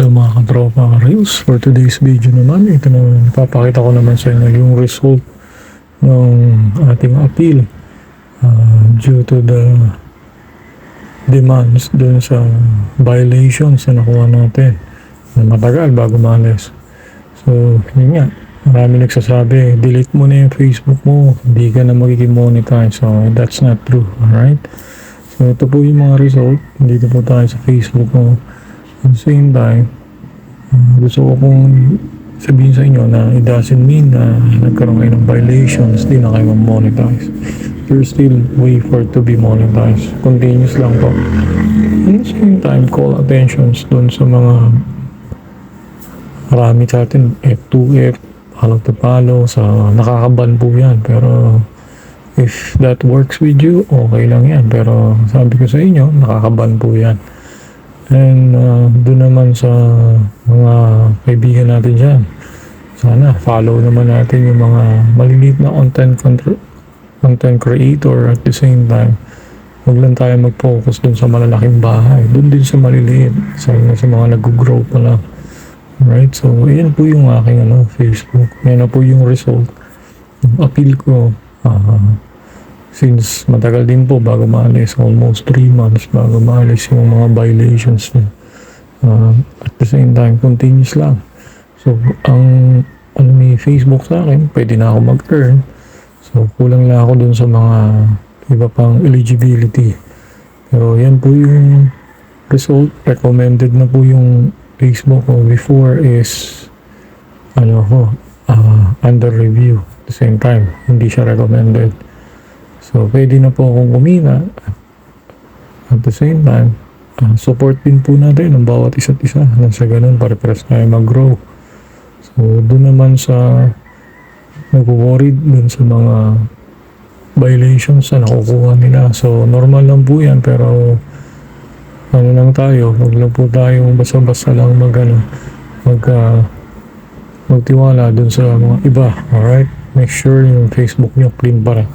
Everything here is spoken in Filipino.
Hello mga katropa Reels, for today's video naman, ito na ipapakita ko naman sa inyo yung result ng ating appeal due to the demands dun sa violations na nakuha natin na matagal bago malis. So yun nga, marami nagsasabi delete mo na yung Facebook mo, hindi ka na magiging monetize. So that's not true, alright? So ito po yung mga result, dito po tayo sa Facebook mo. At the same time, gusto ko kong sabihin sa inyo na it doesn't mean na nagkaroon kayo ng violations, di na kayo monetize. There's still way for it to be monetized. Continuous lang po. At the same time, call attentions dun sa mga marami sa atin, F2F, follow to follow, sa nakakaban po yan. Pero if that works with you, okay lang yan. Pero sabi ko sa inyo, nakakaban po yan. And doon naman sa mga kaibigan natin dyan, sana follow naman natin yung mga maliliit na content creator. At the same time, huwag lang tayo mag-focus dun sa malalaking bahay, dun din sa maliliit, sa mga nag-grow pa lang. Alright, so ayan po yung aking Facebook. Yan na po yung result. Yung appeal ko, since matagal din po bago maalis, almost 3 months bago maalis yung mga violations niya. At the same time, continuous lang. So, ang ni Facebook sa akin, pwede na ako mag-earn. So, kulang lang ako dun sa mga iba pang eligibility. Pero yan po yung result. Recommended na po yung Facebook ko. Before is under review. At the same time, hindi siya recommended. So, pwede na po akong kumina. At the same time, support din po natin ang bawat isa't isa. Nang sa ganun, pare-pares tayo mag-grow. So, doon naman sa nag-worried dun sa mga violations na nakukuha nila. So, normal lang po yan. Pero, lang tayo. Huwag lang po tayong basta-basta lang magtiwala dun sa mga iba. Alright? Make sure yung Facebook nyo clean pa rin.